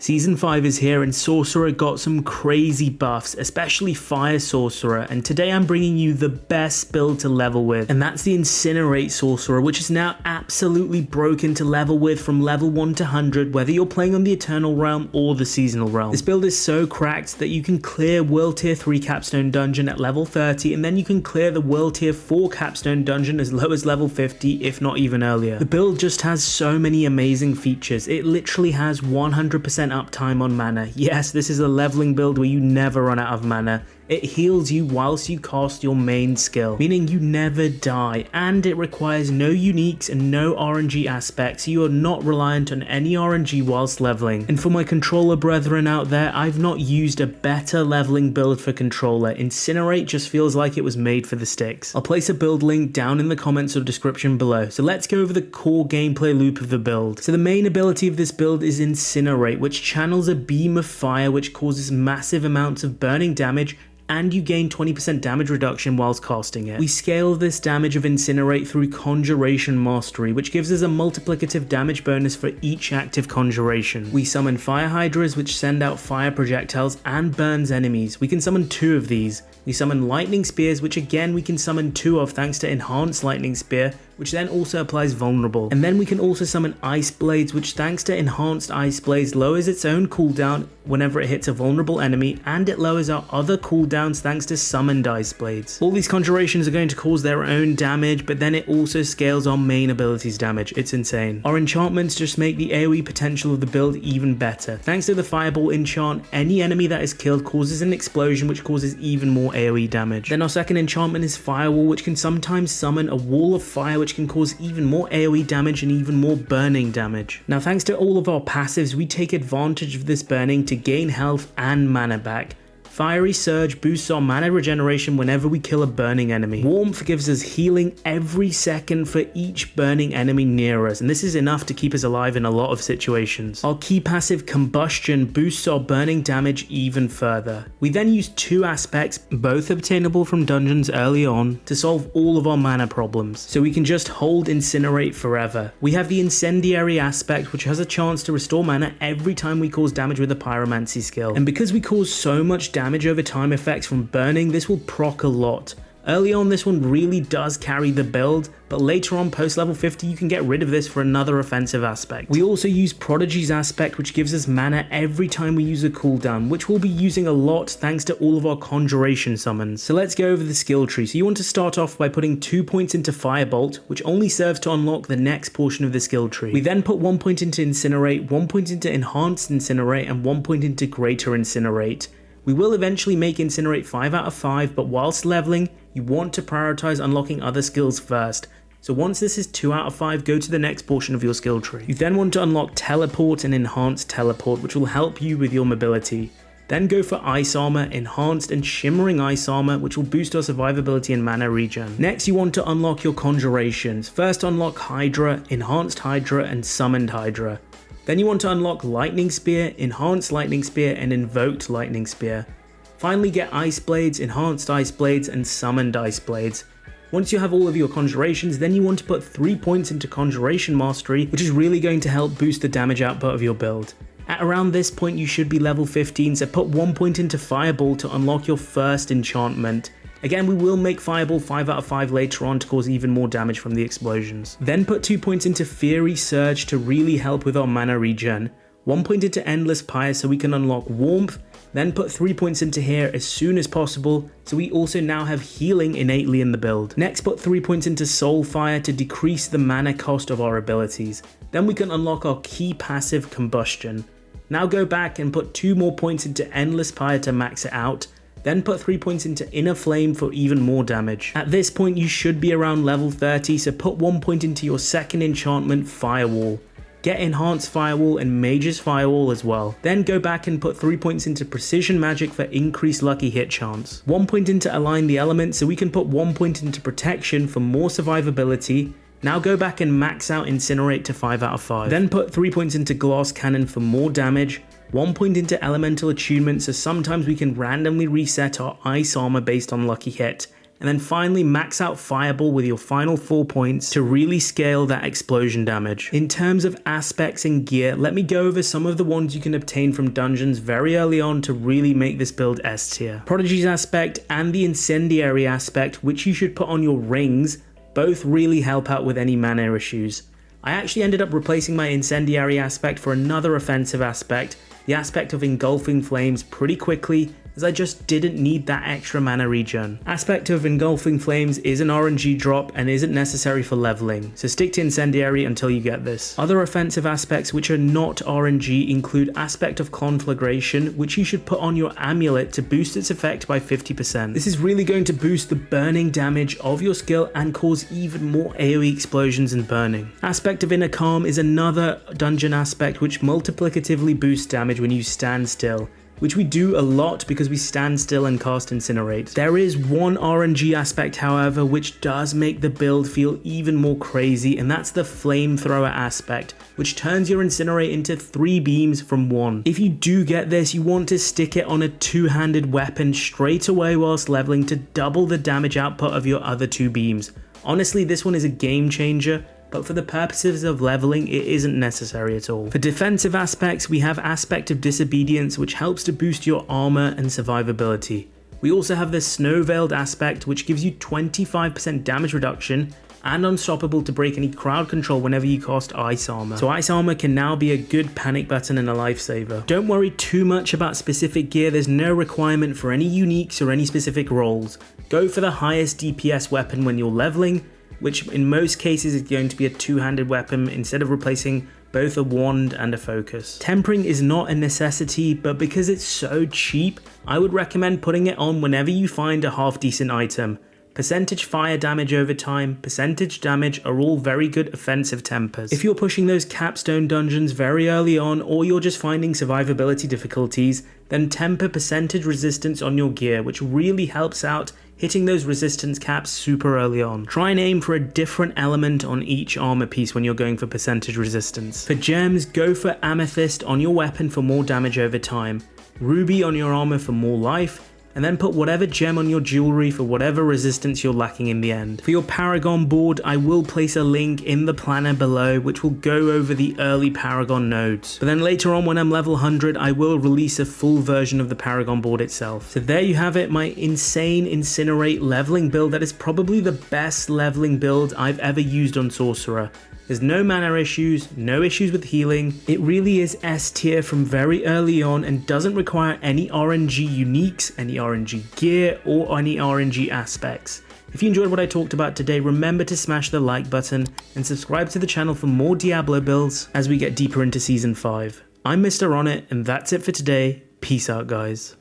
Season 5 is here and Sorcerer got some crazy buffs, especially Fire Sorcerer, and today I'm bringing you the best build to level with, and that's the Incinerate Sorcerer, which is now absolutely broken to level with from level 1 to 100, whether you're playing on the Eternal Realm or the Seasonal Realm. This build is so cracked that you can clear World Tier 3 Capstone Dungeon at level 30, and then you can clear the World Tier 4 Capstone Dungeon as low as level 50, if not even earlier. The build just has so many amazing features. It literally has 100% uptime on mana. Yes, this is a leveling build where you never run out of mana. It heals you whilst you cast your main skill, meaning you never die, and it requires no uniques and no RNG aspects, so you are not reliant on any RNG whilst leveling. And for my controller brethren out there, I've not used a better leveling build for controller. Incinerate just feels like it was made for the sticks. I'll place a build link down in the comments or description below, so let's go over the core gameplay loop of the build. So the main ability of this build is Incinerate, which channels a beam of fire which causes massive amounts of burning damage, and you gain 20% damage reduction whilst casting it. We scale this damage of Incinerate through Conjuration Mastery, which gives us a multiplicative damage bonus for each active conjuration. We summon Fire Hydras, which send out fire projectiles and burns enemies. We can summon 2 of these. We summon Lightning Spears, which again we can summon 2 of thanks to Enhanced Lightning Spear, which then also applies Vulnerable. And then we can also summon Ice Blades, which thanks to Enhanced Ice Blades lowers its own cooldown whenever it hits a vulnerable enemy, and it lowers our other cooldowns thanks to Summoned Ice Blades. All these conjurations are going to cause their own damage, but then it also scales our main abilities damage. It's insane. Our enchantments just make the AoE potential of the build even better. Thanks to the Fireball enchant, any enemy that is killed causes an explosion which causes even more AoE damage. Then our second enchantment is Firewall, which can sometimes summon a wall of fire which can cause even more AoE damage and even more burning damage. Now thanks to all of our passives, we take advantage of this burning to gain health and mana back. Fiery Surge boosts our mana regeneration whenever we kill a burning enemy. Warmth gives us healing every second for each burning enemy near us, and this is enough to keep us alive in a lot of situations. Our key passive Combustion boosts our burning damage even further. We then use 2 aspects, both obtainable from dungeons early on, to solve all of our mana problems, so we can just hold Incinerate forever. We have the Incendiary aspect, which has a chance to restore mana every time we cause damage with a Pyromancy skill, and because we cause so much damage over time effects from burning, this will proc a lot. Early on this one really does carry the build, but later on post level 50 you can get rid of this for another offensive aspect. We also use Prodigy's aspect, which gives us mana every time we use a cooldown, which we'll be using a lot thanks to all of our conjuration summons. So let's go over the skill tree. So you want to start off by putting 2 points into Firebolt, which only serves to unlock the next portion of the skill tree. We then put 1 point into Incinerate, 1 point into Enhanced Incinerate, and 1 point into Greater Incinerate. We will eventually make Incinerate 5 out of 5, but whilst leveling, you want to prioritize unlocking other skills first. So once this is 2 out of 5, go to the next portion of your skill tree. You then want to unlock Teleport and Enhanced Teleport, which will help you with your mobility. Then go for Ice Armor, Enhanced and Shimmering Ice Armor, which will boost our survivability and mana regen. Next, you want to unlock your conjurations. First unlock Hydra, Enhanced Hydra and Summoned Hydra. Then you want to unlock Lightning Spear, Enhanced Lightning Spear, and Invoked Lightning Spear. Finally get Ice Blades, Enhanced Ice Blades, and Summoned Ice Blades. Once you have all of your conjurations, then you want to put 3 points into Conjuration Mastery, which is really going to help boost the damage output of your build. At around this point you should be level 15, so put 1 point into Fireball to unlock your first enchantment. Again, we will make Fireball 5 out of 5 later on to cause even more damage from the explosions. Then put 2 points into Fiery Surge to really help with our mana regen. 1 point into Endless Pyre so we can unlock Warmth. Then put 3 points into here as soon as possible, so we also now have healing innately in the build. Next, put 3 points into Soulfire to decrease the mana cost of our abilities. Then we can unlock our key passive Combustion. Now go back and put 2 more points into Endless Pyre to max it out. Then put 3 points into Inner Flame for even more damage. At this point you should be around level 30, so put 1 point into your second enchantment, Firewall. Get Enhanced Firewall and Mage's Firewall as well. Then go back and put 3 points into Precision Magic for increased lucky hit chance. 1 point into Align the Elements, so we can put 1 point into Protection for more survivability. Now go back and max out Incinerate to 5 out of 5. Then put 3 points into Glass Cannon for more damage. 1 point into Elemental Attunement, so sometimes we can randomly reset our Ice Armor based on lucky hit. and then finally max out Fireball with your final 4 points to really scale that explosion damage. In terms of aspects and gear, let me go over some of the ones you can obtain from dungeons very early on to really make this build S tier. Prodigy's aspect and the Incendiary aspect, which you should put on your rings, both really help out with any mana issues. I actually ended up replacing my Incendiary aspect for another offensive aspect, the aspect of Engulfing Flames, pretty quickly, as I just didn't need that extra mana regen. Aspect of Engulfing Flames is an RNG drop and isn't necessary for leveling, so stick to Incendiary until you get this. Other offensive aspects which are not RNG include Aspect of Conflagration, which you should put on your amulet to boost its effect by 50%. This is really going to boost the burning damage of your skill and cause even more AoE explosions and burning. Aspect of Inner Calm is another dungeon aspect which multiplicatively boosts damage when you stand still, which we do a lot because we stand still and cast Incinerate. There is one RNG aspect, however, which does make the build feel even more crazy, and that's the Flamethrower aspect, which turns your Incinerate into 3 beams from 1. If you do get this, you want to stick it on a 2-handed weapon straight away whilst leveling to double the damage output of your other 2 beams. Honestly, this one is a game changer, but for the purposes of leveling, it isn't necessary at all. For defensive aspects, we have Aspect of Disobedience, which helps to boost your armor and survivability. We also have the Snow Veiled aspect, which gives you 25% damage reduction and unstoppable to break any crowd control whenever you cast Ice Armor. So Ice Armor can now be a good panic button and a lifesaver. Don't worry too much about specific gear, there's no requirement for any uniques or any specific roles. Go for the highest DPS weapon when you're leveling, which in most cases is going to be a 2-handed weapon instead of replacing both a wand and a focus. Tempering is not a necessity, but because it's so cheap, I would recommend putting it on whenever you find a half decent item. Percentage fire damage over time, percentage damage are all very good offensive tempers. If you're pushing those capstone dungeons very early on, or you're just finding survivability difficulties, then temper percentage resistance on your gear, which really helps out hitting those resistance caps super early on. Try and aim for a different element on each armor piece when you're going for percentage resistance. For gems, go for Amethyst on your weapon for more damage over time, Ruby on your armor for more life, and then put whatever gem on your jewelry for whatever resistance you're lacking in the end. For your Paragon board, I will place a link in the planner below which will go over the early Paragon nodes. But then later on when I'm level 100, I will release a full version of the Paragon board itself. So there you have it, my insane Incinerate leveling build that is probably the best leveling build I've ever used on Sorcerer. There's no mana issues, no issues with healing. It really is S tier from very early on and doesn't require any RNG uniques, any RNG gear, or any RNG aspects. If you enjoyed what I talked about today, remember to smash the like button and subscribe to the channel for more Diablo builds as we get deeper into Season 5. I'm Mr. On It, and that's it for today. Peace out, guys.